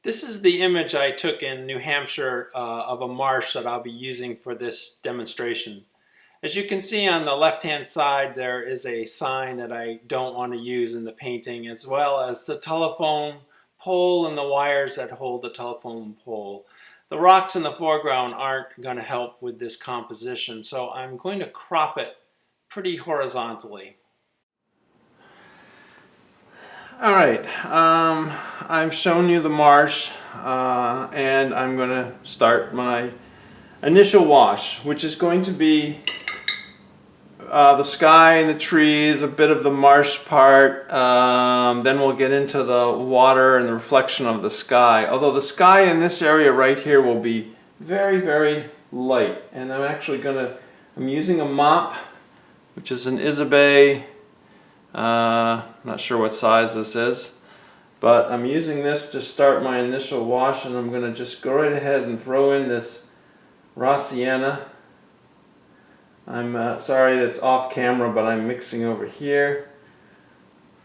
This is the image I took in New Hampshire of a marsh that I'll be using for this demonstration. As you can see on the left-hand side, there is a sign that I don't want to use in the painting, as well as the telephone pole and the wires that hold the telephone pole. The rocks in the foreground aren't going to help with this composition, so I'm going to crop it pretty horizontally. All right, I've shown you the marsh, and I'm going to start my initial wash, which is going to be the sky and the trees, a bit of the marsh part, then we'll get into the water and the reflection of the sky. Although the sky in this area right here will be very, very light. And I'm using a mop, which is an Isabey. Not sure what size this is, but I'm using this to start my initial wash, and I'm going to just go right ahead and throw in this raw sienna. I'm sorry that's off camera, but I'm mixing over here.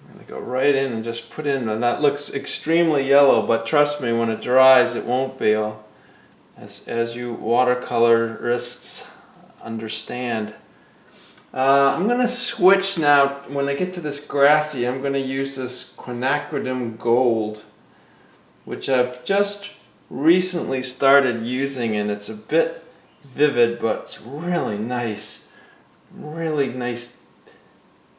I'm going to go right in and just put in, and that looks extremely yellow, but trust me, when it dries it won't be, as you watercolorists understand. I'm going to switch now. When I get to this grassy, I'm going to use this quinacridone gold, which I've just recently started using, and it's a bit vivid, but it's really nice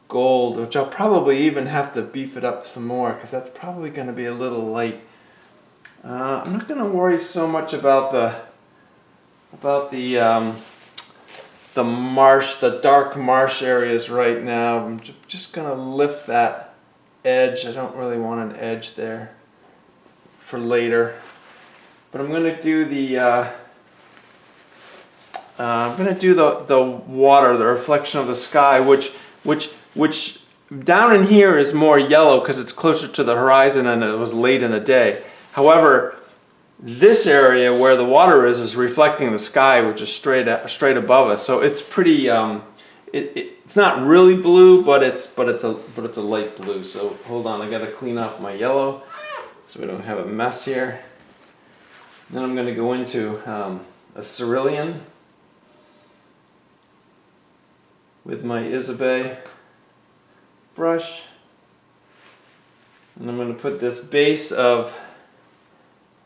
gold, which I'll probably even have to beef it up some more because that's probably going to be a little light. I'm not going to worry so much about the marsh, the dark marsh areas right now. I'm just going to lift that edge. I don't really want an edge there for later, but I'm going to do the the water, the reflection of the sky, which down in here is more yellow because it's closer to the horizon and it was late in the day. However, this area where the water is reflecting the sky, which is straight above us. So it's pretty. It's not really blue, but it's a light blue. So hold on, I got to clean up my yellow so we don't have a mess here. Then I'm going to go into a cerulean with my Isabey brush, and I'm going to put this base of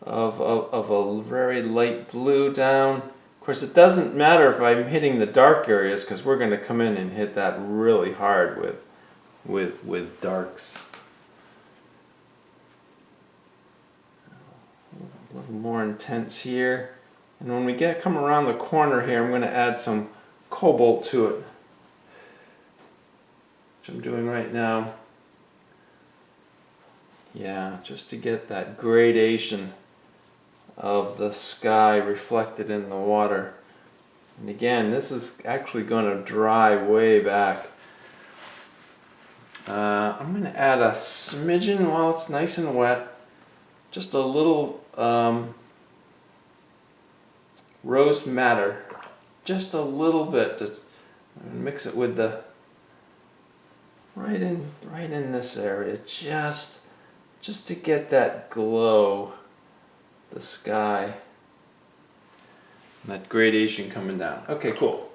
a very light blue down. Of course, it doesn't matter if I'm hitting the dark areas because we're going to come in and hit that really hard with darks. A little more intense here, and when we come around the corner here, I'm going to add some cobalt to it, which I'm doing right now. Yeah, just to get that gradation of the sky reflected in the water. And again, this is actually going to dry way back. I'm going to add a smidgen while it's nice and wet, just a little rose madder, just a little bit to mix it with the right in this area, just to get that glow, the sky, and that gradation coming down. Okay, cool.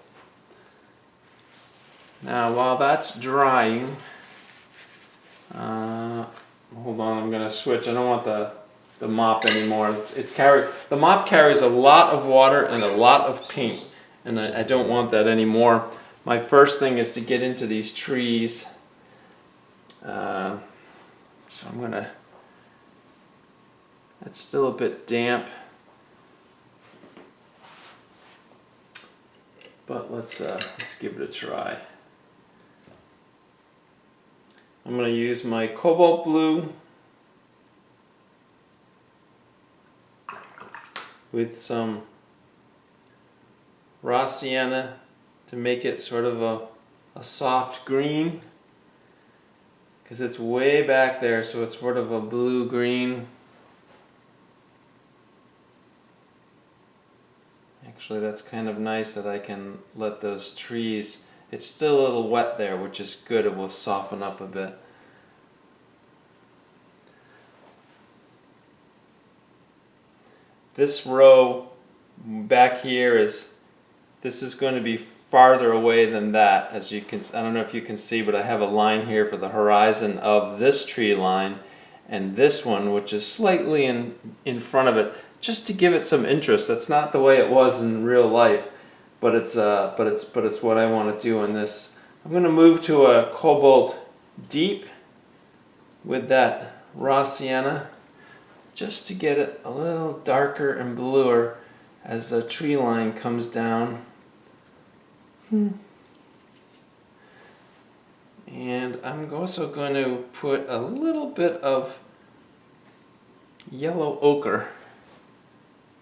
Now while that's drying, hold on, I'm going to switch. I don't want the mop anymore. The mop carries a lot of water and a lot of paint, and I don't want that anymore. My first thing is to get into these trees. So I'm going to, it's still a bit damp, but let's give it a try. I'm going to use my cobalt blue with some raw sienna to make it sort of a soft green, because it's way back there, so it's sort of a blue-green. Actually, that's kind of nice that I can let those trees, it's still a little wet there, which is good. It will soften up a bit. this row back here this is going to be farther away than that. As you can, I don't know if you can see, but I have a line here for the horizon of this tree line, and this one, which is slightly in front of it, just to give it some interest. That's not the way it was in real life, but it's what I want to do on this. I'm going to move to a cobalt deep with that raw sienna, just to get it a little darker and bluer as the tree line comes down. And I'm also going to put a little bit of yellow ochre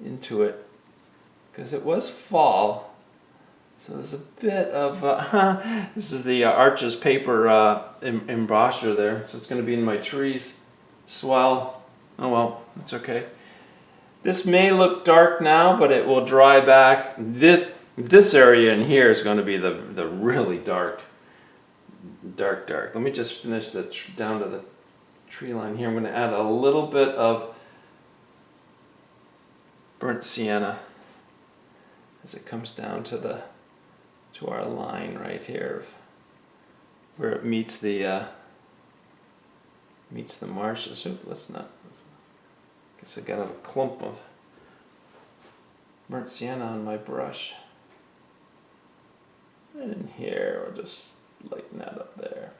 into it, because it was fall. So there's a bit of, this is the Arches paper embosser there, so it's going to be in my trees. Swell. Oh well, that's okay. This may look dark now, but it will dry back. This area in here is going to be the really dark. Let me just finish down to the tree line here. I'm going to add a little bit of burnt sienna as it comes down to our line right here, where it meets the marshes. Oops, let's not. Guess I got a clump of burnt sienna on my brush. And in here, we'll just lighten that up there.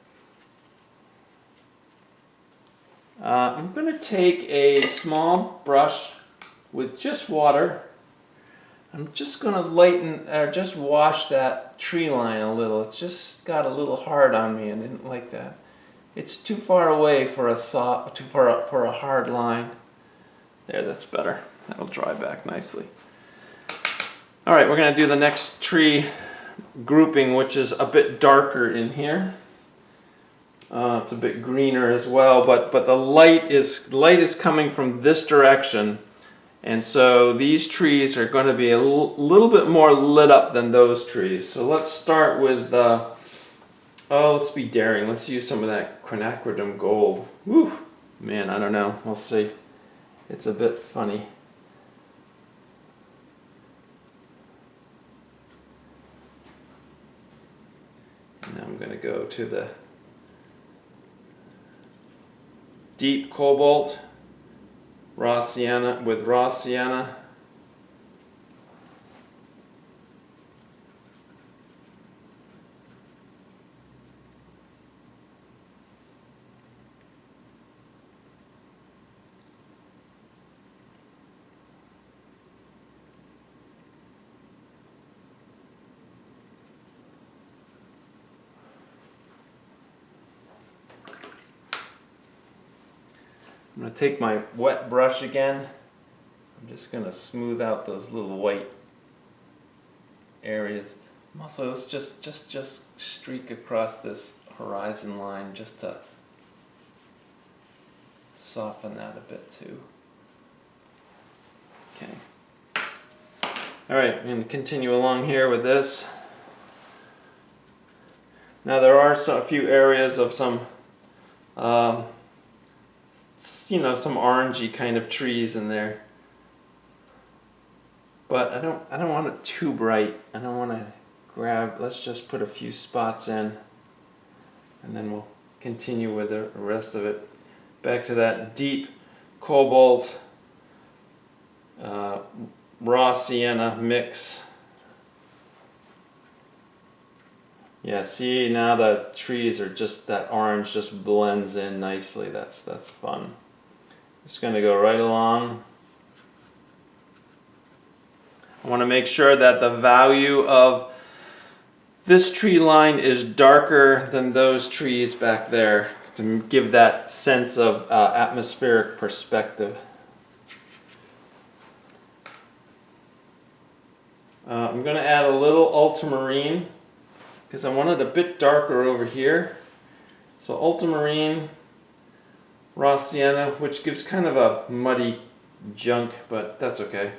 I'm going to take a small brush with just water. I'm just going to lighten, or just wash that tree line a little. It just got a little hard on me. I didn't like that. It's too far away for for a hard line. There, that's better. That'll dry back nicely. All right, we're going to do the next tree grouping, which is a bit darker in here. It's a bit greener as well, but the light is coming from this direction, and so these trees are going to be a little bit more lit up than those trees. So let's start with let's be daring. Let's use some of that quinacridone gold. Woo, man, I don't know. We'll see. It's a bit funny. And I'm going to go to the deep cobalt raw sienna with raw sienna. I'm going to take my wet brush again. I'm just going to smooth out those little white areas. Also, let's just streak across this horizon line just to soften that a bit too. Okay. All right, I'm going to continue along here with this. Now there are a few areas of some some orangey kind of trees in there, but I don't want it too bright. I don't want to grab. Let's just put a few spots in, and then we'll continue with the rest of it. Back to that deep cobalt raw sienna mix. Yeah, see, now the trees are just, that orange just blends in nicely. That's fun. Just going to go right along. I want to make sure that the value of this tree line is darker than those trees back there to give that sense of atmospheric perspective. I'm going to add a little ultramarine because I want it a bit darker over here. So ultramarine, raw sienna, which gives kind of a muddy junk, but that's okay.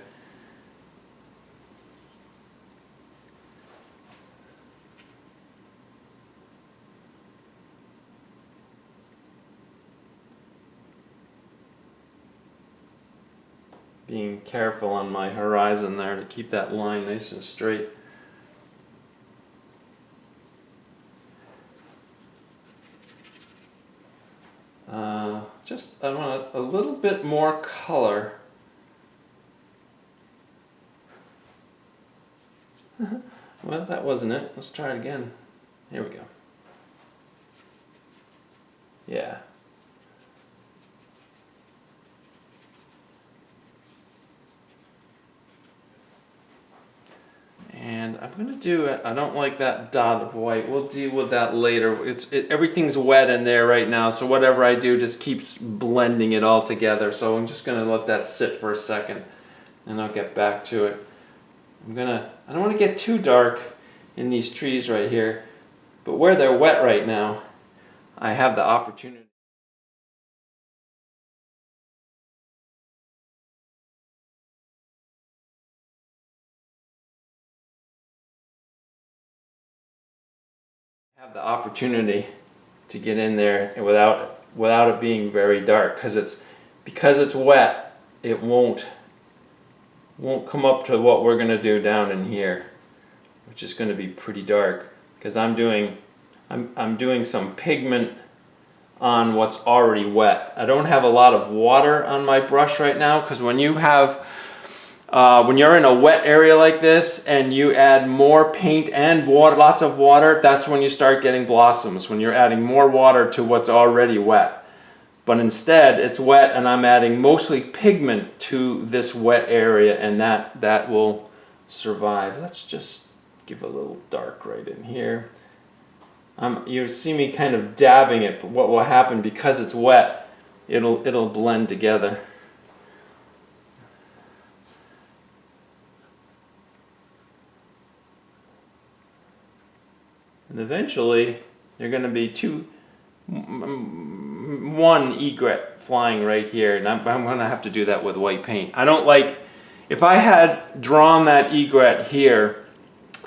being careful on my horizon there to keep that line nice and straight. I want a little bit more color. Well, that wasn't it. Let's try it again. Here we go. Yeah. And I'm going to do it. I don't like that dot of white. We'll deal with that later. Everything's wet in there right now, so whatever I do just keeps blending it all together. So I'm just going to let that sit for a second, and I'll get back to it. I don't want to get too dark in these trees right here, but where they're wet right now, I have the opportunity. To get in there without it being very dark, because it's wet, it won't come up to what we're going to do down in here, which is going to be pretty dark, because I'm doing some pigment on what's already wet. I don't have a lot of water on my brush right now, because when you're in a wet area like this and you add more paint and water, lots of water, that's when you start getting blossoms, when you're adding more water to what's already wet. But instead, it's wet and I'm adding mostly pigment to this wet area, and that will survive. Let's just give a little dark right in here. You see me kind of dabbing it, but what will happen, because it's wet, it'll blend together. And eventually, there are going to be one egret flying right here, and I'm going to have to do that with white paint. I don't like, if I had drawn that egret here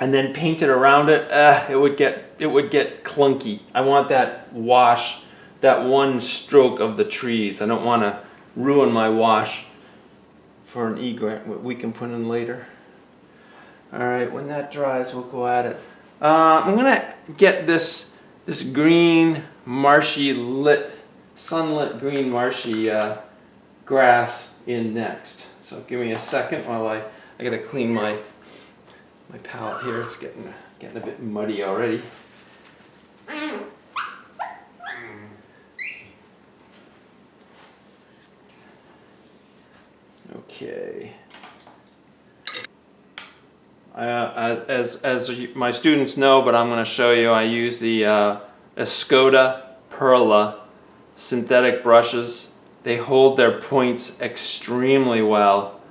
and then painted around it, it would get clunky. I want that wash, that one stroke of the trees. I don't want to ruin my wash for an egret we can put in later. All right, when that dries, we'll go at it. I'm gonna get this green marshy sunlit green marshy grass in next. So give me a second while I gotta clean my palette here. It's getting a bit muddy already. Okay. As my students know, but I'm going to show you, I use the Escoda Perla synthetic brushes. They hold their points extremely well.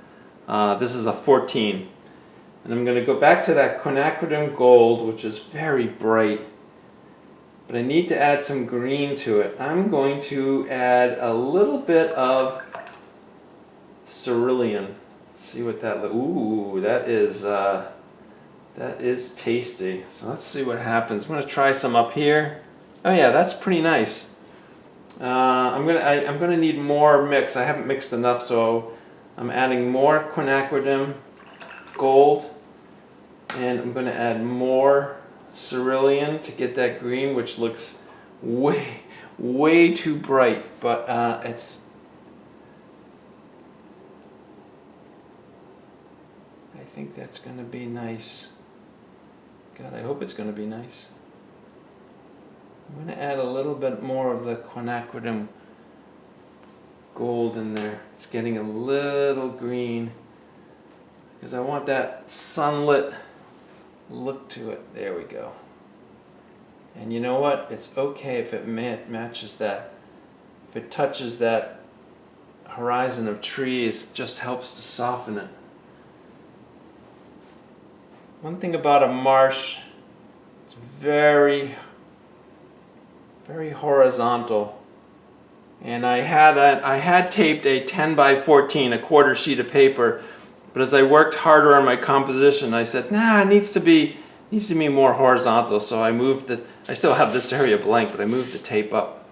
This is a 14. And I'm going to go back to that quinacridone gold, which is very bright. But I need to add some green to it. I'm going to add a little bit of cerulean. See what that looks. Ooh, that is tasty. So let's see what happens. I'm gonna try some up here. Oh yeah, that's pretty nice. I'm gonna need more mix. I haven't mixed enough, so I'm adding more quinacridone gold, and I'm gonna add more cerulean to get that green, which looks way too bright, but it's. I think that's going to be nice. God, I hope it's going to be nice. I'm going to add a little bit more of the quinacridone gold in there. It's getting a little green because I want that sunlit look to it. There we go. And you know what? It's okay if it matches that. If it touches that horizon of trees, it just helps to soften it. One thing about a marsh, it's very horizontal. And I had taped a 10 by 14, a quarter sheet of paper, but as I worked harder on my composition, I said, nah, it needs to be more horizontal. So I moved I still have this area blank, but I moved the tape up.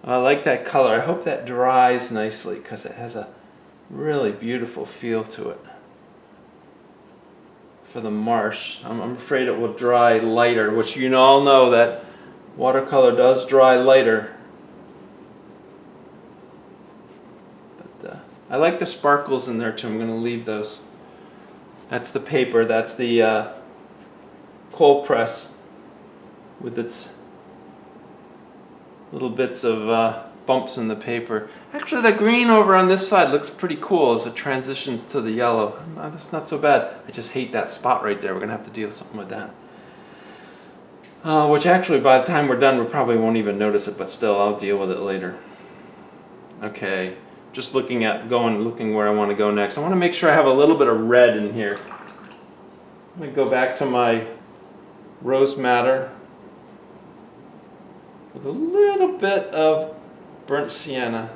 I like that color. I hope that dries nicely because it has a really beautiful feel to it. For the Marsh, I'm afraid it will dry lighter, which you all know that watercolor does dry lighter. But I like the sparkles in there too. I'm going to leave those. That's the paper. That's the cold press with its little bits of bumps in the paper. Actually, the green over on this side looks pretty cool as it transitions to the yellow. That's not so bad. I just hate that spot right there. We're going to have to deal with something with that. Which actually, by the time we're done, we probably won't even notice it, but still, I'll deal with it later. Okay, just looking where I want to go next. I want to make sure I have a little bit of red in here. I'm going to go back to my rose madder with a little bit of burnt sienna.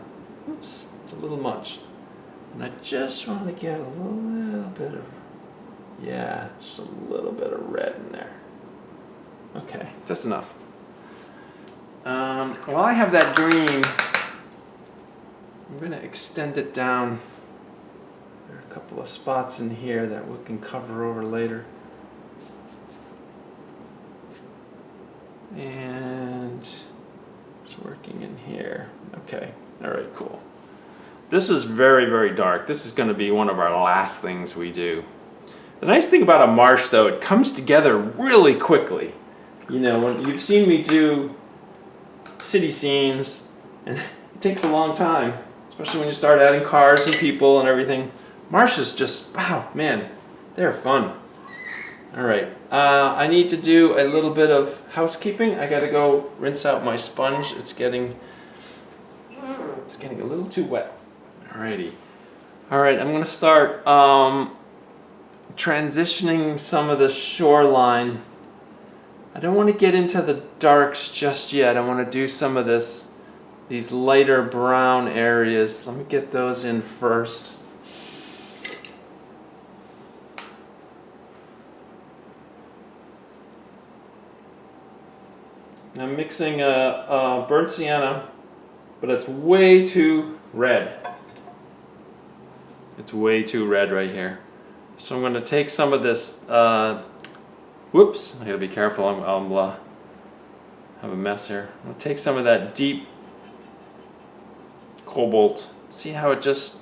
Oops, it's a little much. And I just want to get a little bit of, yeah, just a little bit of red in there. Okay, just enough. While I have that green, I'm going to extend it down. There are a couple of spots in here that we can cover over later. And it's working in here. Okay, all right, cool. This is very, very dark. This is going to be one of our last things we do. The nice thing about a marsh, though, it comes together really quickly. You know, when you've seen me do city scenes, and it takes a long time, especially when you start adding cars and people and everything. Marshes just, wow, man, they're fun. All right, I need to do a little bit of housekeeping. I got to go rinse out my sponge. It's getting a little too wet. Alrighty. All right, I'm going to start transitioning some of the shoreline. I don't want to get into the darks just yet. I want to do some of these lighter brown areas. Let me get those in first. I'm mixing a burnt sienna, but it's way too red. It's way too red right here. So I'm going to take some of this, whoops, I gotta be careful, I'll have a mess here. I'm going to take some of that deep cobalt. See how it just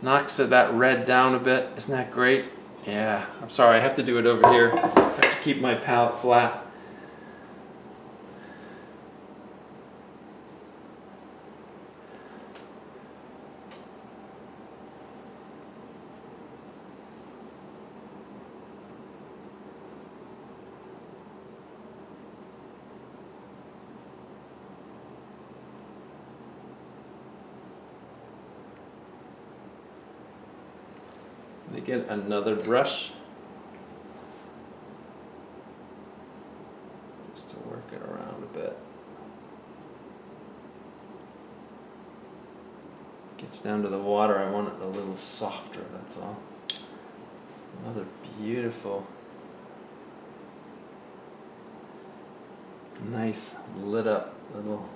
knocks that red down a bit? Isn't that great? Yeah, I'm sorry, I have to do it over here. I have to keep my palette flat. Get another brush just to work it around a bit. Gets down to the water, I want it a little softer, that's all. Another beautiful, nice lit up little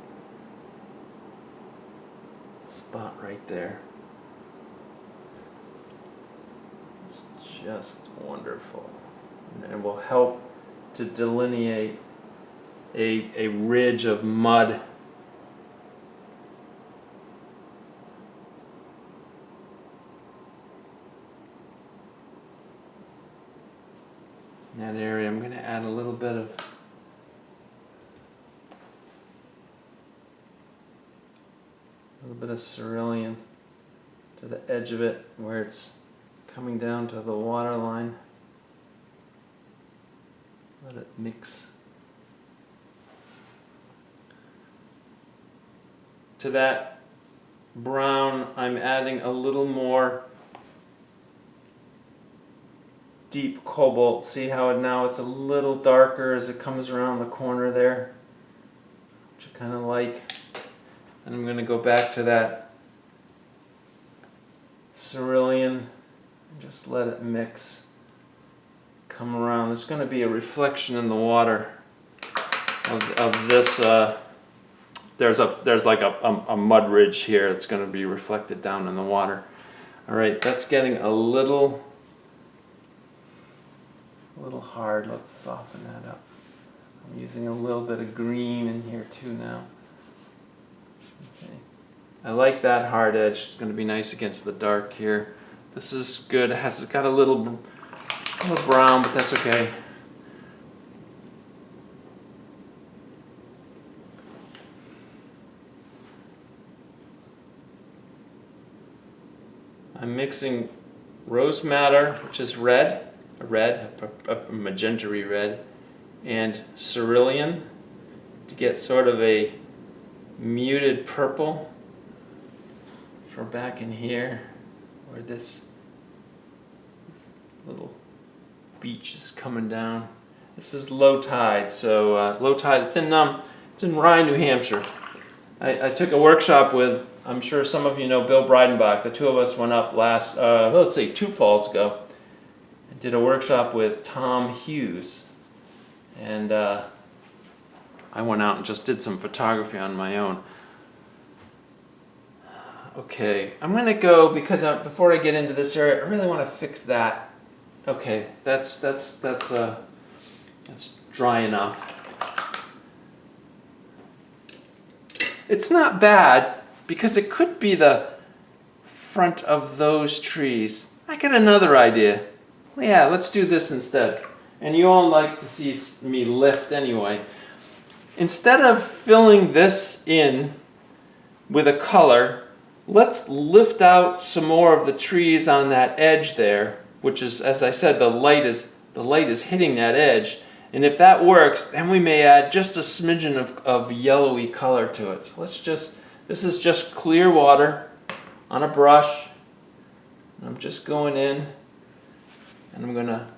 spot right there. Just wonderful, and will help to delineate a ridge of mud. In that area, I'm going to add a little bit of cerulean to the edge of it where it's coming down to the water line. Let it mix. To that brown, I'm adding a little more deep cobalt. See how now it's a little darker as it comes around the corner there, which I kind of like. And I'm going to go back to that cerulean. Just let it mix, come around. There's going to be a reflection in the water of this there's like a mud ridge here that's going to be reflected down in the water. All right, that's getting a little hard. Let's soften that up. I'm using a little bit of green in here too now. Okay. I like that hard edge. It's going to be nice against the dark here. This is good. It's got a little brown, but that's okay. I'm mixing rose madder, which is red, a magenta-y red, and cerulean to get sort of a muted purple for back in here where this little beach is coming down. This is low tide, so low tide. It's in Rye, New Hampshire. I took a workshop with, I'm sure some of you know Bill Breidenbach. The two of us went up last, let's see, 2 falls ago. I did a workshop with Tom Hughes. And I went out and just did some photography on my own. Okay, I'm going to go, because before I get into this area, I really want to fix that. Okay, that's dry enough. It's not bad, because it could be the front of those trees. I got another idea. Yeah, let's do this instead. And you all like to see me lift anyway. Instead of filling this in with a color, let's lift out some more of the trees on that edge there, which is, as I said, the light is hitting that edge. And if that works, then we may add just a smidgen of yellowy color to it. So this is just clear water on a brush. I'm just going in and I'm gonna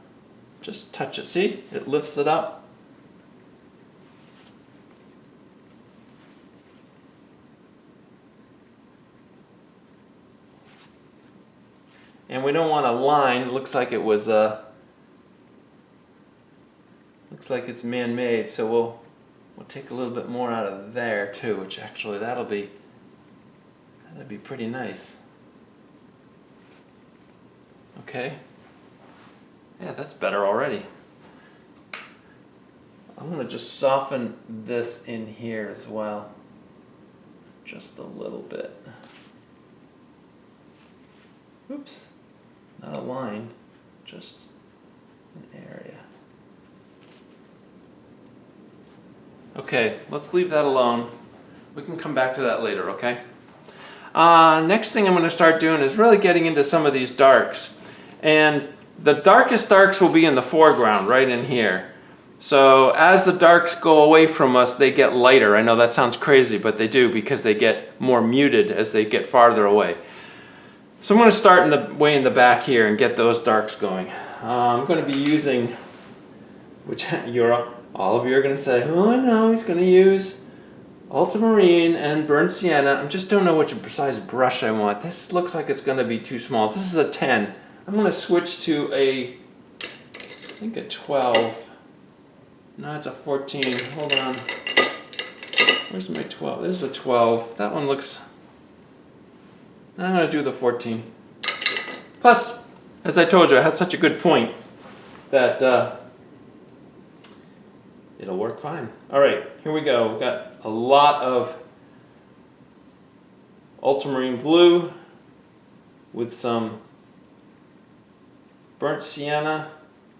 just touch it. See, it lifts it up. And we don't want a line. It looks like it was looks like it's man-made, so we'll take a little bit more out of there too, which actually that'd be pretty nice. Okay. Yeah, that's better already. I'm going to just soften this in here as well. Just a little bit. Oops. Not a line, just an area. Okay, let's leave that alone. We can come back to that later, okay? Next thing I'm going to start doing is really getting into some of these darks. And the darkest darks will be in the foreground, right in here. So as the darks go away from us, they get lighter. I know that sounds crazy, but they do, because they get more muted as they get farther away. So I'm going to start way in the back here and get those darks going. I'm going to be using, which all of you are going to say, oh no, he's going to use ultramarine and burnt sienna. I just don't know which size brush I want. This looks like it's going to be too small. This is a 10. I'm going to switch to I think a 12. No, it's a 14. Hold on. Where's my 12? This is a 12. That one looks... I'm going to do the 14. Plus, as I told you, it has such a good point that it'll work fine. All right, here we go. We've got a lot of ultramarine blue with some burnt sienna,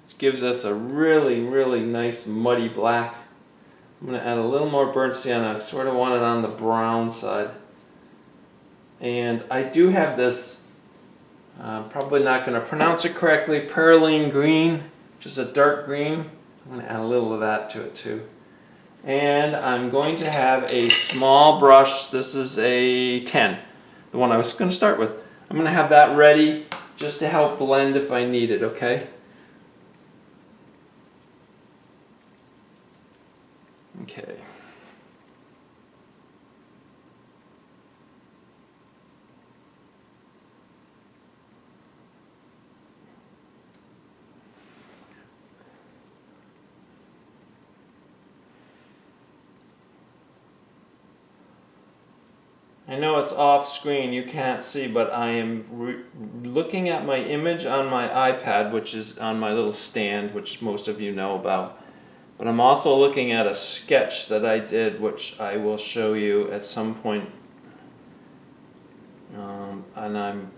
which gives us a really, really nice muddy black. I'm going to add a little more burnt sienna. I sort of want it on the brown side. And I do have this, probably not going to pronounce it correctly, perylene green, which is a dark green. I'm going to add a little of that to it too. And I'm going to have a small brush. This is a 10, the one I was going to start with. I'm going to have that ready just to help blend if I need it, okay? Okay. I know it's off screen, you can't see, but I am looking at my image on my iPad, which is on my little stand, which most of you know about. But I'm also looking at a sketch that I did, which I will show you at some point. And I'm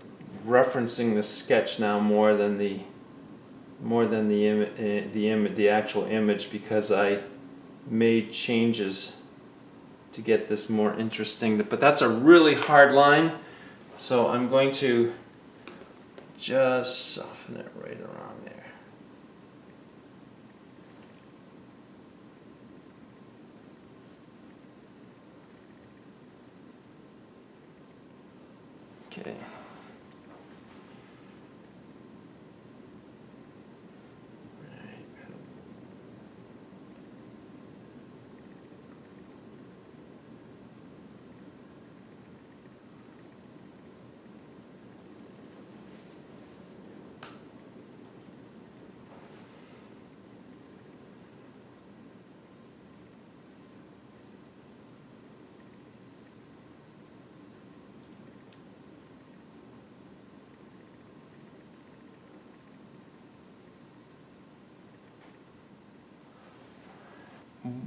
referencing the sketch now more than the actual image, because I made changes to get this more interesting. But that's a really hard line, so I'm going to just soften it right around there. Okay.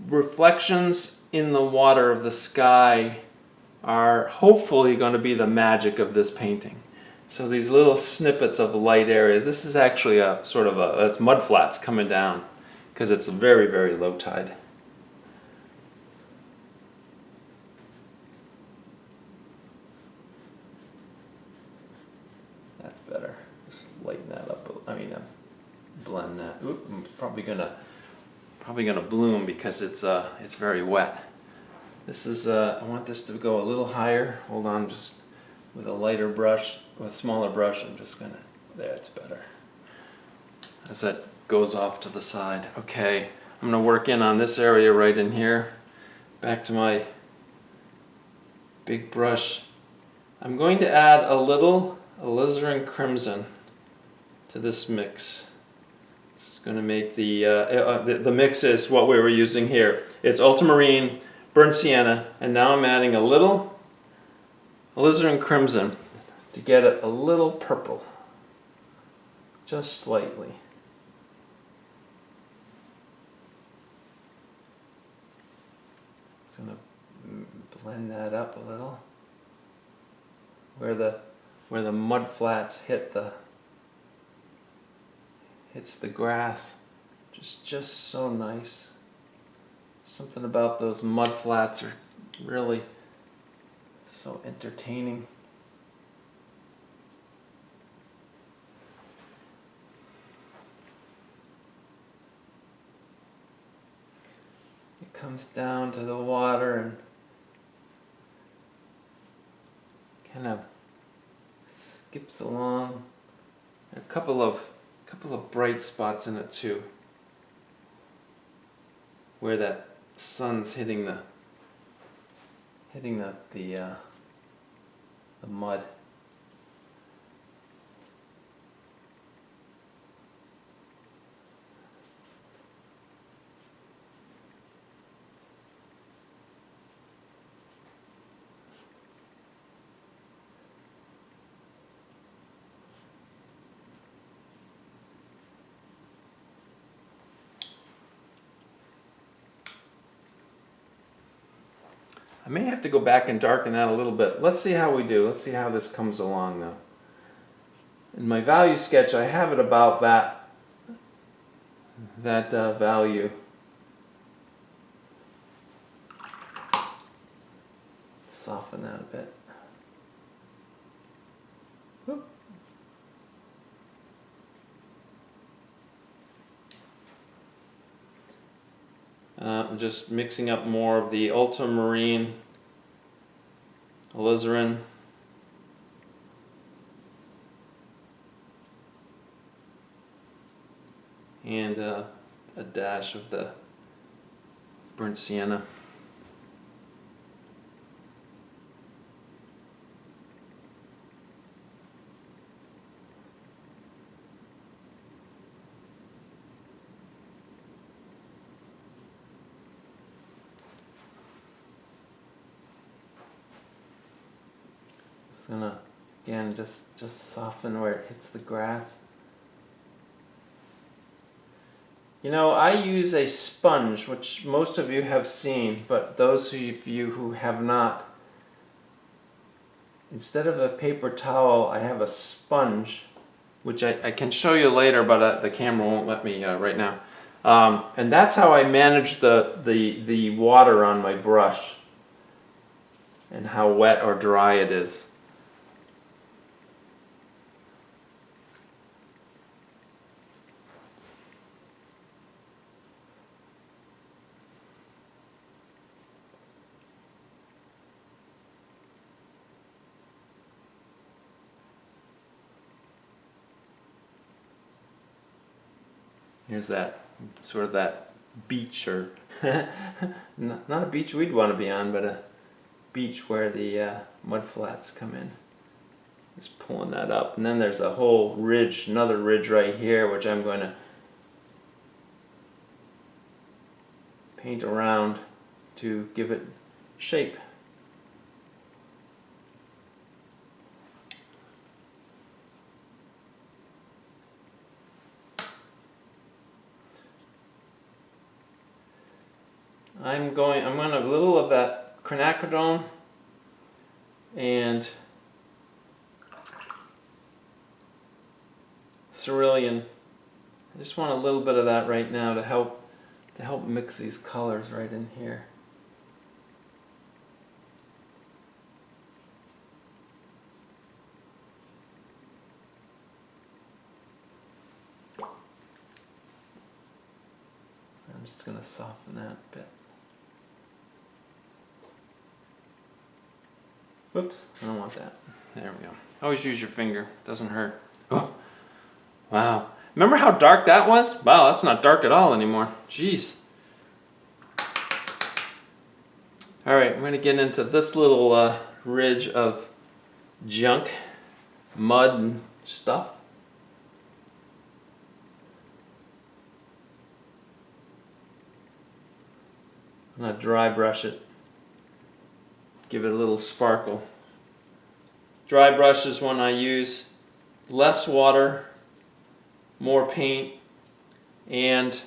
Reflections in the water of the sky are hopefully going to be the magic of this painting. So these little snippets of light area, this is actually a sort of it's mud flats coming down because it's a very, very low tide. That's better. Just lighten that up. Blend that. Oop, I'm probably gonna bloom because it's very wet. This is I want this to go a little higher. Hold on, just with a lighter brush, with a smaller brush, I'm just gonna, there, it's better. As that goes off to the side. Okay, I'm gonna work in on this area right in here. Back to my big brush. I'm going to add a little alizarin crimson to this mix. It's going to make the mix is what we were using here. It's ultramarine, burnt sienna, and now I'm adding a little alizarin crimson to get it a little purple, just slightly. It's going to blend that up a little, where the mud flats hits the grass. Just so nice. Something about those mud flats are really so entertaining. It comes down to the water and kind of skips along. A couple of bright spots in it too, where that sun's hitting the mud. I may have to go back and darken that a little bit. Let's see how we do. Let's see how this comes along though. In my value sketch, I have it about that value. Soften that a bit. Whoop. I'm just mixing up more of the ultramarine, alizarin, and a dash of the burnt sienna. Just gonna, again, just soften where it hits the grass. You know, I use a sponge, which most of you have seen, but those of you who have not, instead of a paper towel, I have a sponge, which I can show you later, but the camera won't let me right now. And that's how I manage the water on my brush and how wet or dry it is. Here's that, sort of that beach, or not a beach we'd want to be on, but a beach where the mud flats come in. Just pulling that up. And then there's a whole ridge, another ridge right here, which I'm going to paint around to give it shape. I'm going a little of that quinacridone and cerulean. I just want a little bit of that right now to help mix these colors right in here. I'm just going to soften that a bit. Whoops, I don't want that. There we go. Always use your finger, doesn't hurt. Oh, wow. Remember how dark that was? Wow, that's not dark at all anymore. Jeez. All right, I'm going to get into this little ridge of junk, mud and stuff. I'm going to dry brush it. Give it a little sparkle. Dry brush is when I use less water, more paint, and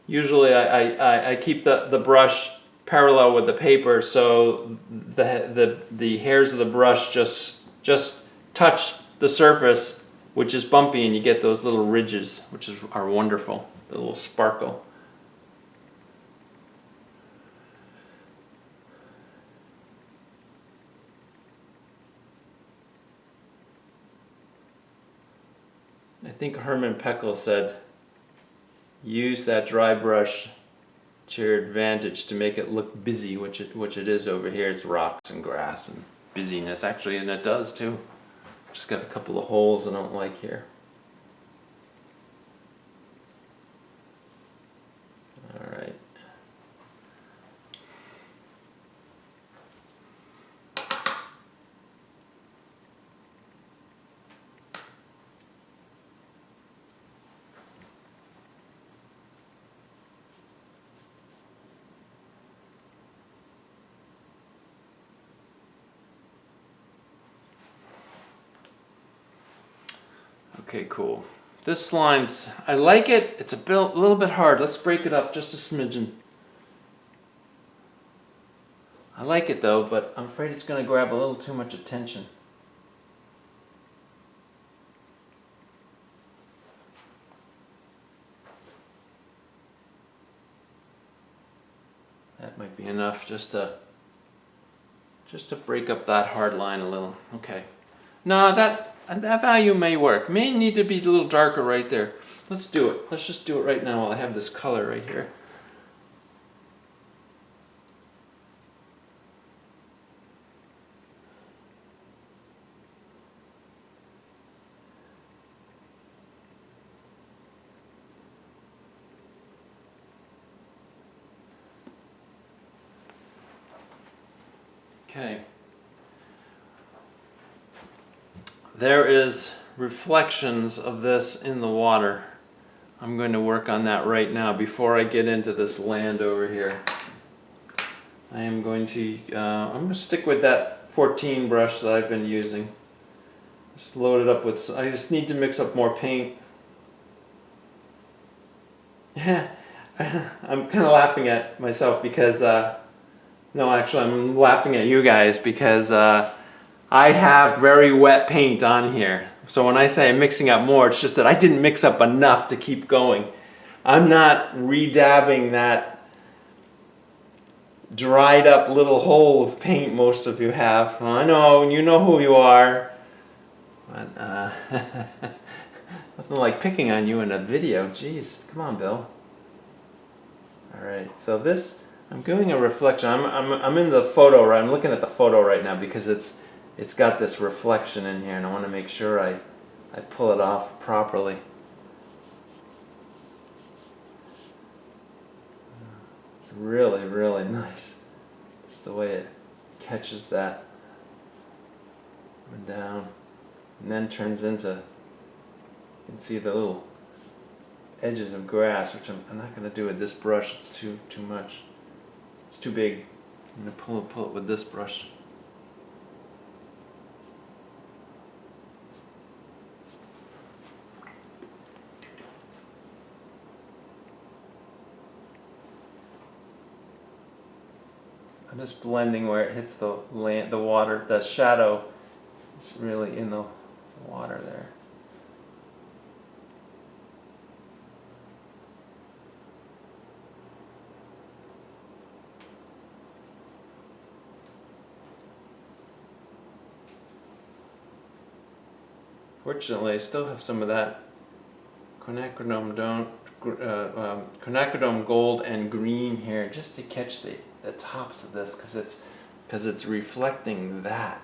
usually I keep the brush parallel with the paper, so the hairs of the brush just touch the surface, which is bumpy, and you get those little ridges, which are wonderful, the little sparkle. I think Herman Peckel said, use that dry brush to your advantage to make it look busy, which it is over here. It's rocks and grass and busyness, actually, and it does too. Just got a couple of holes I don't like here. All right. Okay, cool. This line's, I like it. It's a little bit hard. Let's break it up just a smidgen. I like it though, but I'm afraid it's going to grab a little too much attention. That might be enough just to break up that hard line a little. Okay. No, that value may work. May need to be a little darker right there. Let's do it. Let's just do it right now while I have this color right here. Okay. There is reflections of this in the water. I'm going to work on that right now before I get into this land over here. I'm going to stick with that 14 brush that I've been using. Just load it up with, I just need to mix up more paint. Yeah, I'm kind of laughing at myself because, no, actually I'm laughing at you guys because I have very wet paint on here. So when I say I'm mixing up more, it's just that I didn't mix up enough to keep going. I'm not redabbing that dried up little hole of paint most of you have. Well, I know, you know who you are. But, nothing like picking on you in a video. Jeez, come on, Bill. Alright, so this, I'm doing a reflection. I'm in the photo, right? I'm looking at the photo right now because it's got this reflection in here and I want to make sure I pull it off properly. It's really, really nice. Just the way it catches that down and then turns into, you can see the little edges of grass, which I'm not going to do with this brush. It's too much. It's too big. I'm going to pull it with this brush. I'm just blending where it hits the water, the shadow. It's really in the water there. Fortunately, I still have some of that quinacridone gold and green here just to catch the tops of this because it's reflecting that.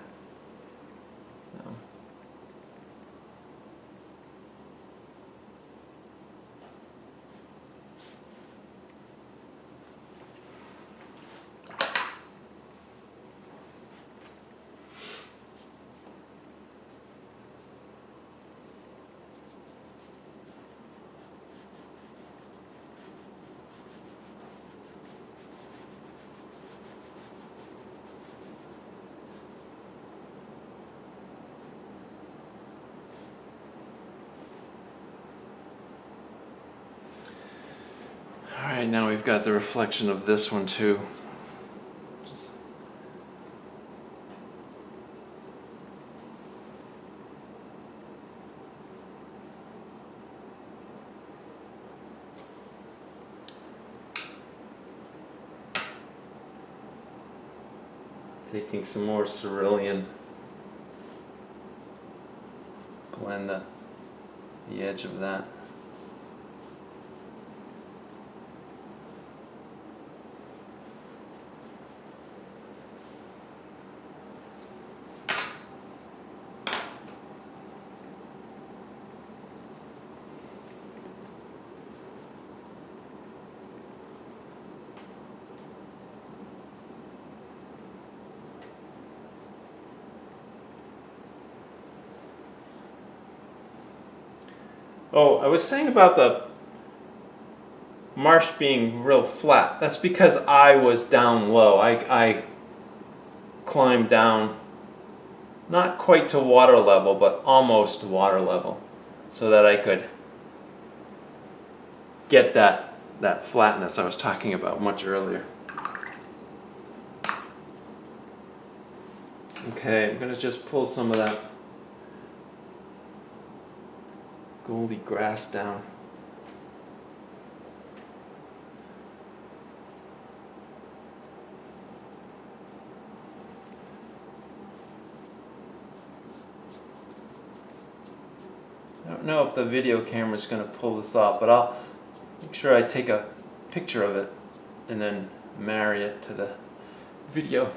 Alright, now we've got the reflection of this one too. Taking some more cerulean, blend the edge of that. Oh, I was saying about the marsh being real flat. That's because I was down low. I climbed down, not quite to water level, but almost water level, so that I could get that flatness I was talking about much earlier. Okay, I'm going to just pull some of that goldy grass down. I don't know if the video camera is going to pull this off, but I'll make sure I take a picture of it and then marry it to the video.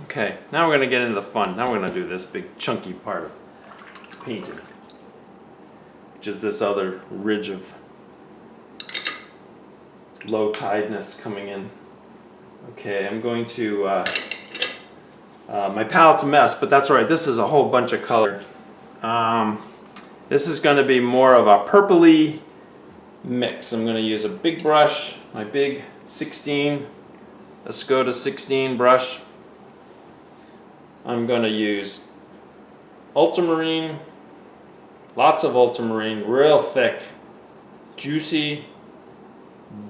Okay, now we're going to get into the fun. Now we're going to do this big chunky part of painting, which is this other ridge of low tideness coming in Okay, I'm going to, my palette's a mess, but that's all right. This is a whole bunch of color. This is going to be more of a purpley mix. I'm going to use a big brush, my big 16, a Skoda 16 brush. I'm going to use ultramarine, lots of ultramarine, real thick, juicy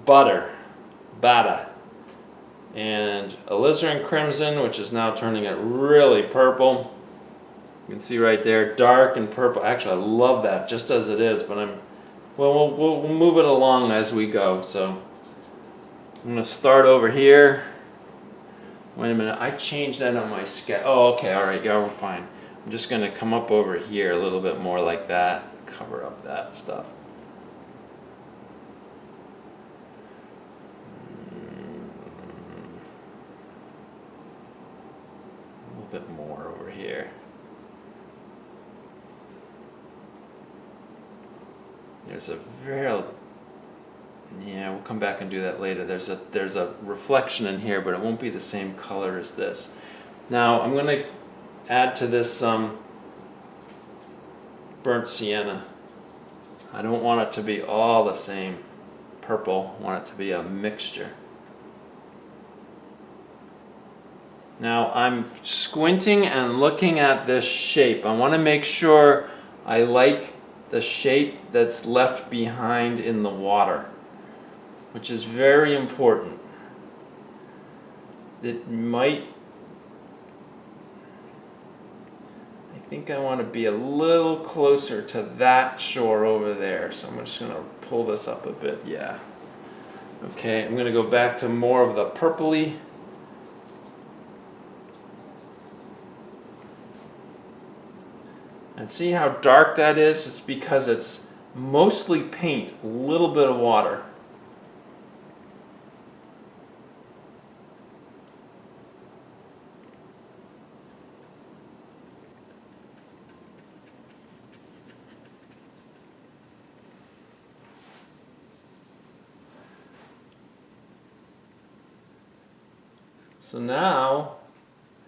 butter, and alizarin crimson, which is now turning it really purple. You can see right there, dark and purple. Actually, I love that just as it is, but we'll move it along as we go. So I'm going to start over here. Wait a minute, I changed that on my sketch. Oh, okay, all right, yeah, we're fine. I'm just going to come up over here a little bit more like that, cover up that stuff. A little bit more over here. There's a very, yeah, we'll come back and do that later. There's a reflection in here, but it won't be the same color as this. Now I'm going to add to this some burnt sienna. I don't want it to be all the same purple. I want it to be a mixture. Now I'm squinting and looking at this shape. I want to make sure I like the shape that's left behind in the water, which is very important. It might, I think I want to be a little closer to that shore over there, so I'm just going to pull this up a bit, yeah. Okay, I'm going to go back to more of the purpley. And see how dark that is? It's because it's mostly paint, a little bit of water. So now,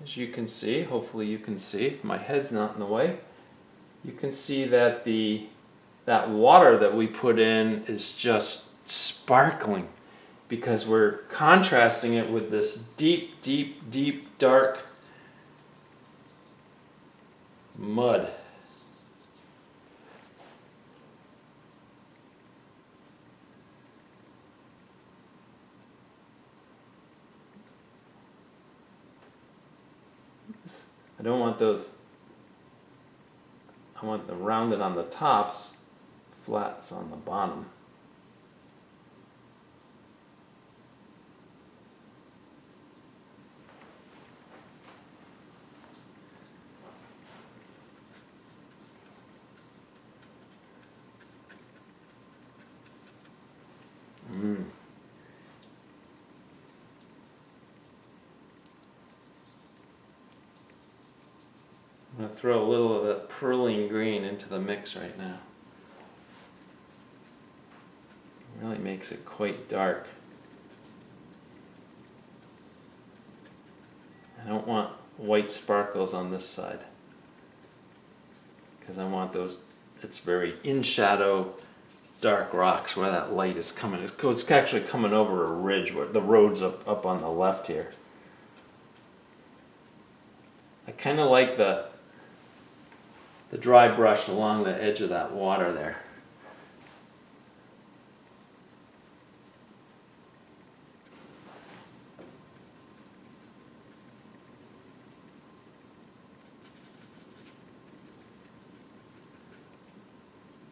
as you can see, hopefully you can see, if my head's not in the way, you can see that that water that we put in is just sparkling because we're contrasting it with this deep, deep, deep, dark mud. I don't want those, I want them rounded on the tops, flats on the bottom. I'm going to throw a little of that pearline green into the mix right now. It really makes it quite dark. I don't want white sparkles on this side because I want those, it's very in shadow, dark rocks where that light is coming. It's actually coming over a ridge where the road's up on the left here. I kind of like the dry brush along the edge of that water there.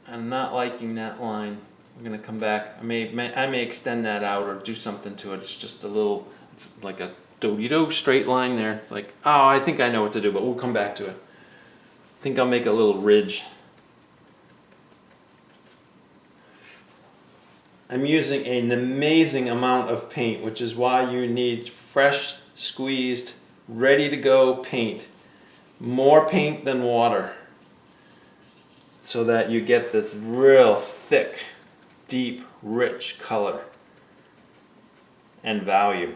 I'm not liking that line. I'm going to come back. I may extend that out or do something to it. It's just a little, it's like a do-do straight line there. It's like, oh, I think I know what to do, but we'll come back to it. I think I'll make a little ridge. I'm using an amazing amount of paint, which is why you need fresh, squeezed, ready to go paint. More paint than water, so that you get this real thick, deep, rich color and value.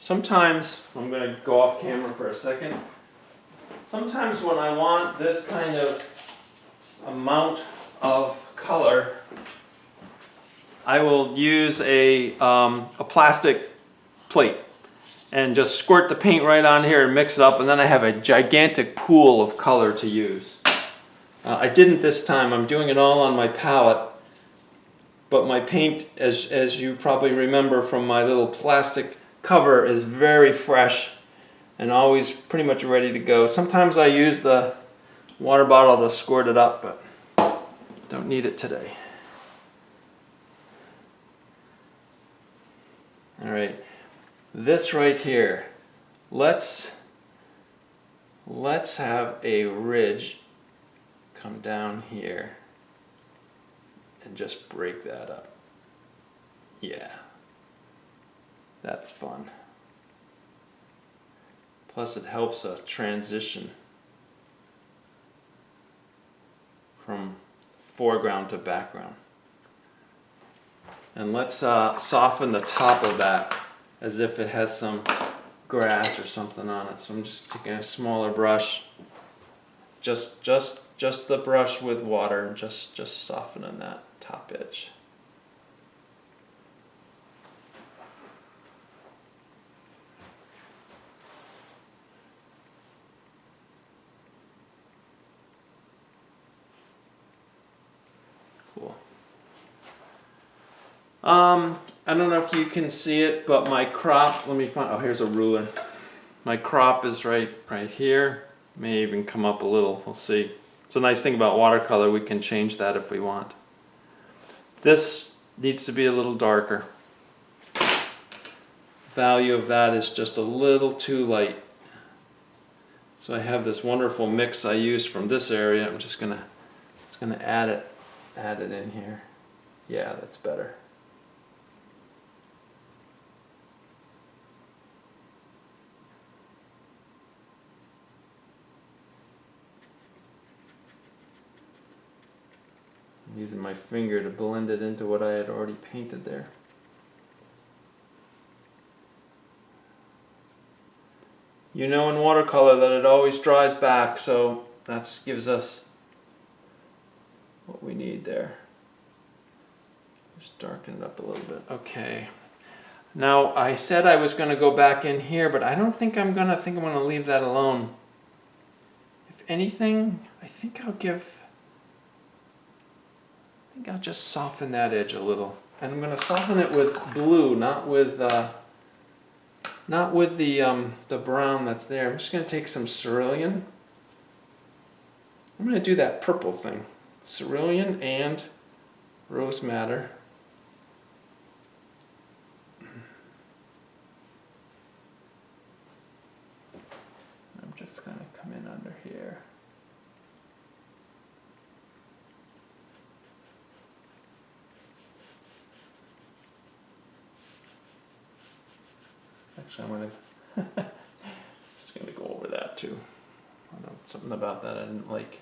sometimes, I'm going to go off camera for a second. Sometimes when I want this kind of amount of color, I will use a plastic plate and just squirt the paint right on here and mix it up, and then I have a gigantic pool of color to use. I didn't this time. I'm doing it all on my palette, but my paint, as you probably remember from my little plastic cover, is very fresh and always pretty much ready to go. Sometimes I use the water bottle to squirt it up, but don't need it today. All right, this right here, let's have a ridge come down here and just break that up. Yeah, that's fun. Plus it helps a transition from foreground to background. And let's soften the top of that as if it has some grass or something on it. So I'm just taking a smaller brush, just the brush with water, and just softening that top edge. Cool. I don't know if you can see it, but my crop, let me find, oh, here's a ruler. My crop is right here. May even come up a little, we'll see. It's a nice thing about watercolor, we can change that if we want. This needs to be a little darker. Value of that is just a little too light. So I have this wonderful mix I used from this area. I'm just gonna add it in here. Yeah, that's better. I'm using my finger to blend it into what I had already painted there. You know in watercolor that it always dries back, so that gives us what we need there. Just darken it up a little bit. Okay. Now I said I was going to go back in here, but I don't think I'm going to. I think I'm going to leave that alone. If anything, I think I'll just soften that edge a little. And I'm going to soften it with blue, not with the brown that's there. I'm just going to take some cerulean. I'm going to do that purple thing. Cerulean and rose madder. I'm just going to come in under here. Actually, I'm just going to go over that too. I know something about that I didn't like.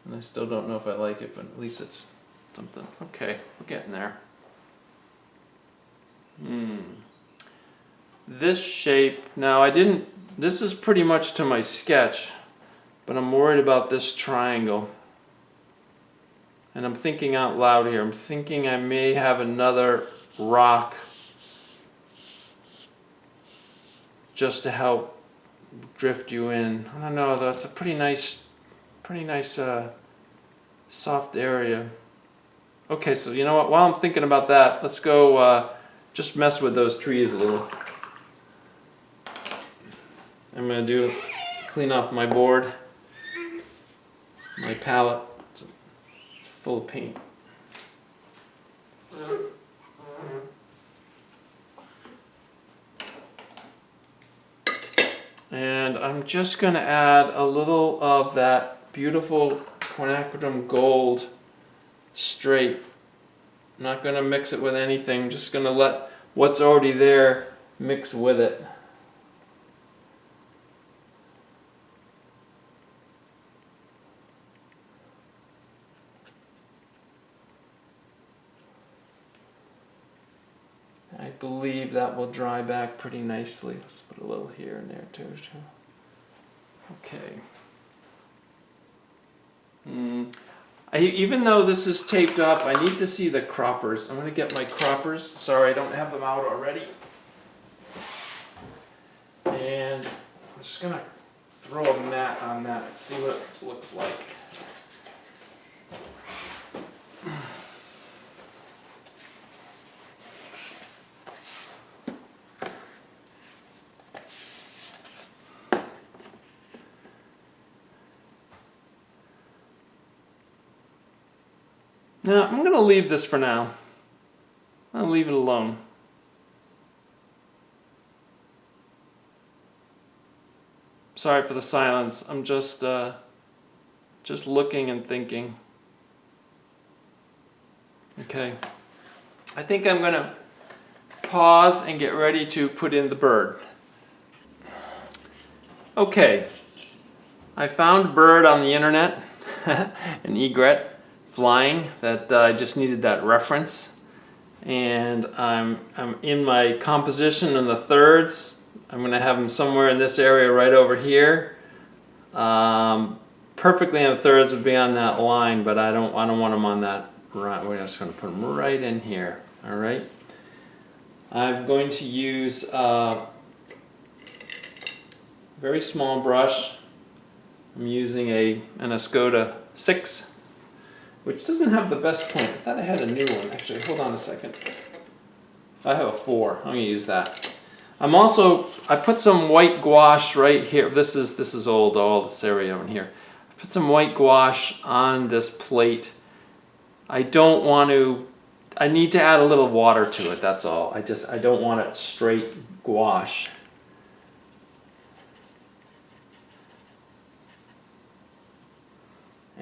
And I still don't know if I like it, but at least it's something. Okay, we're getting there. This shape, now this is pretty much to my sketch, but I'm worried about this triangle. And I'm thinking out loud here. I'm thinking I may have another rock just to help drift you in. I don't know, that's a pretty nice soft area. Okay, so you know what, while I'm thinking about that, let's go just mess with those trees a little. I'm going to clean off my board, my palette. It's full of paint. And I'm just going to add a little of that beautiful quinacridone gold straight. I'm not going to mix it with anything, I'm just going to let what's already there mix with it. I believe that will dry back pretty nicely. Let's put a little here and there too. Okay. Even though this is taped up, I need to see the croppers. I'm going to get my croppers. Sorry, I don't have them out already. And I'm just going to throw a mat on that and see what it looks like. Now, I'm going to leave this for now. I'll leave it alone. Sorry for the silence. I'm just looking and thinking. Okay. I think I'm going to pause and get ready to put in the bird. Okay. I found a bird on the internet, an egret. Flying, that I just needed that reference, and I'm in my composition in the thirds. I'm going to have them somewhere in this area right over here. Perfectly in the thirds would be on that line, but I don't want them on that. Right, we're just going to put them right in here. All right. I'm going to use a very small brush. I'm using an Escoda 6. Which doesn't have the best point. I thought I had a new one. Actually, hold on a second. I have a 4. I'm going to use that. I put some white gouache right here. This is old, all this area over here. I put some white gouache on this plate. I need to add a little water to it, that's all. I don't want it straight gouache.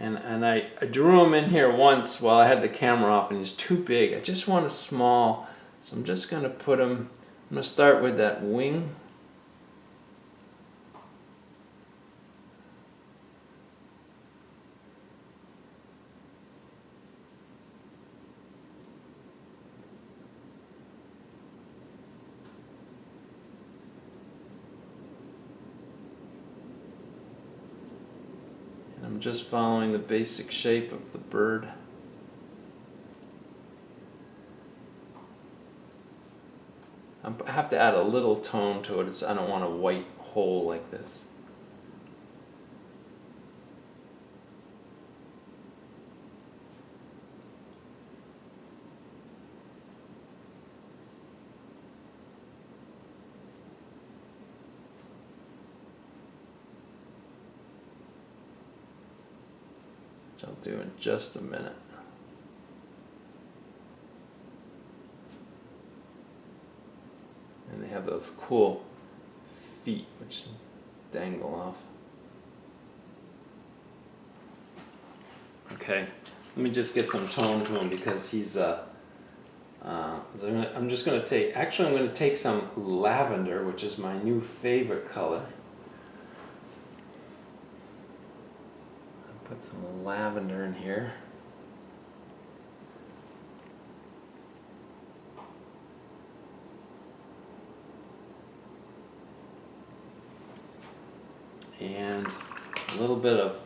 And I drew him in here once while I had the camera off, and he's too big. I just want a small, so I'm just going to put him, I'm going to start with that wing. I'm just following the basic shape of the bird. I have to add a little tone to it. I don't want a white hole like this. I'll do in just a minute. And they have those cool feet which dangle off. Okay, let me just get some tone to him because he's I'm just going to take some lavender, which is my new favorite color. Put some lavender in here. And a little bit of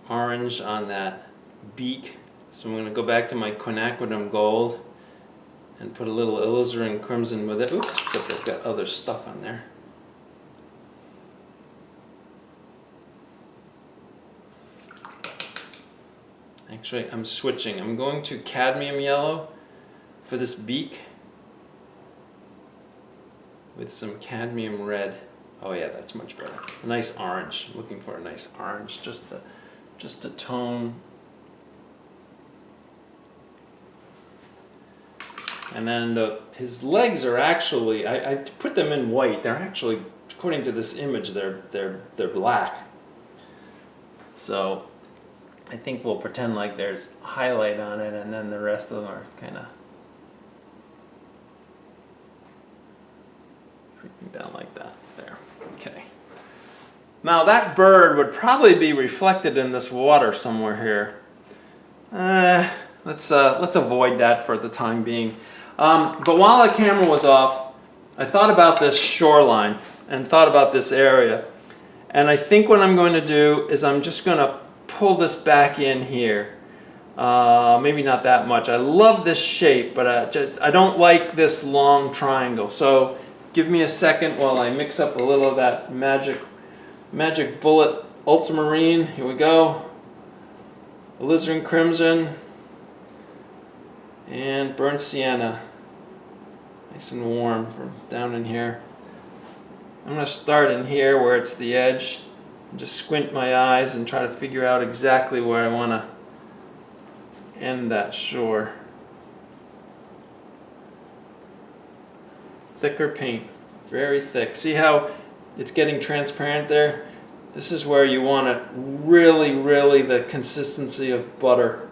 orange on that beak. So I'm going to go back to my quinacridone gold and put a little alizarin crimson with it. Oops, except I've got other stuff on there. Actually, I'm switching. I'm going to cadmium yellow for this beak with some cadmium red. Oh yeah, that's much better. A nice orange. I'm looking for a nice orange, just a tone. And then his legs are actually, I put them in white. They're actually, according to this image, they're black. So I think we'll pretend like there's highlight on it, and then the rest of them are kind of creeping down like that. There. Okay. Now that bird would probably be reflected in this water somewhere here. Let's avoid that for the time being. But while the camera was off, I thought about this shoreline and thought about this area. And I think what I'm going to do is I'm just going to pull this back in here. Maybe not that much. I love this shape, but I don't like this long triangle. So give me a second while I mix up a little of that Magic Bullet Ultramarine. Here we go. Alizarin Crimson and Burnt Sienna. Nice and warm from down in here. I'm going to start in here where it's the edge. Just squint my eyes and try to figure out exactly where I want to end that shore. Thicker paint, very thick. See how it's getting transparent there? This is where you want it really, really the consistency of butter.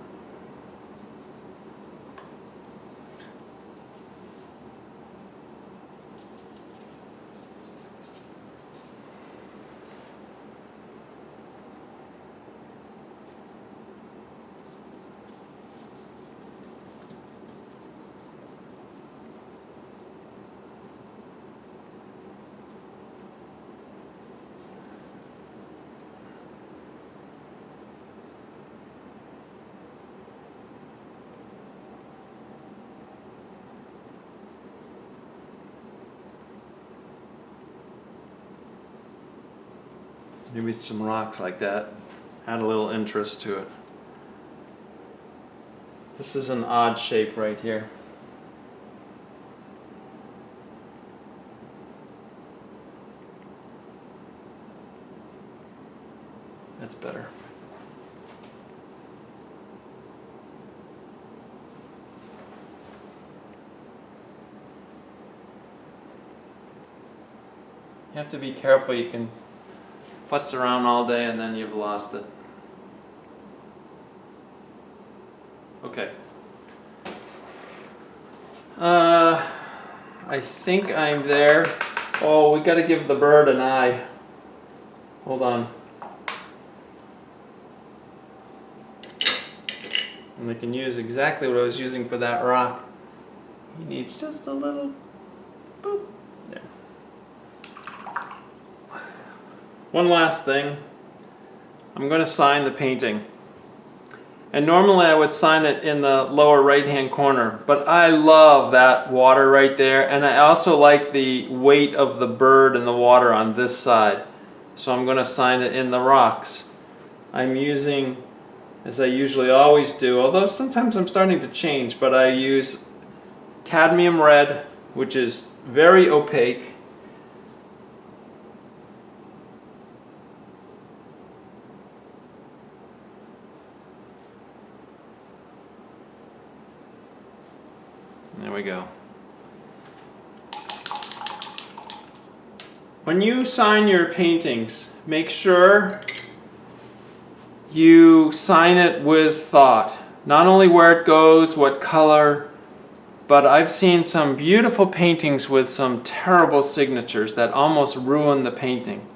Maybe some rocks like that. Add a little interest to it. This is an odd shape right here. That's better. You have to be careful. You can futz around all day and then you've lost it. Okay. I think I'm there. Oh, we got to give the bird an eye. Hold on. And I can use exactly what I was using for that rock. He needs just a little boop. There. One last thing. I'm going to sign the painting. And normally I would sign it in the lower right hand corner, but I love that water right there, and I also like the weight of the bird and the water on this side. So I'm going to sign it in the rocks. I'm using, as I usually always do, although sometimes I'm starting to change, but I use cadmium red, which is very opaque. There we go. When you sign your paintings, make sure you sign it with thought. Not only where it goes, what color, but I've seen some beautiful paintings with some terrible signatures that almost ruin the painting.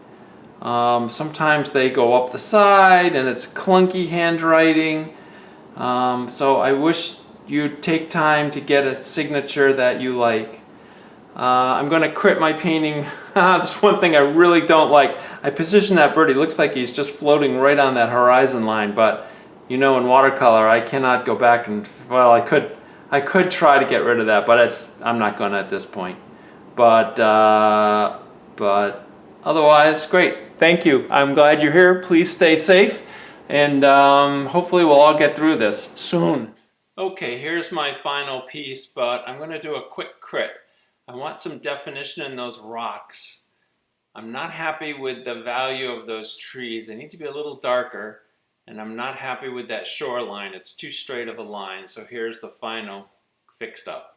Sometimes they go up the side and it's clunky handwriting. So I wish you'd take time to get a signature that you like. I'm going to crit my painting. There's one thing I really don't like. I position that bird. He looks like he's just floating right on that horizon line, but you know, in watercolor I cannot go back and, well, I could try to get rid of that, but I'm not going to at this point. But otherwise, great. Thank you. I'm glad you're here. Please stay safe, and hopefully we'll all get through this soon. Okay, here's my final piece, but I'm going to do a quick crit. I want some definition in those rocks. I'm not happy with the value of those trees. They need to be a little darker, and I'm not happy with that shoreline. It's too straight of a line, so here's the final fixed up.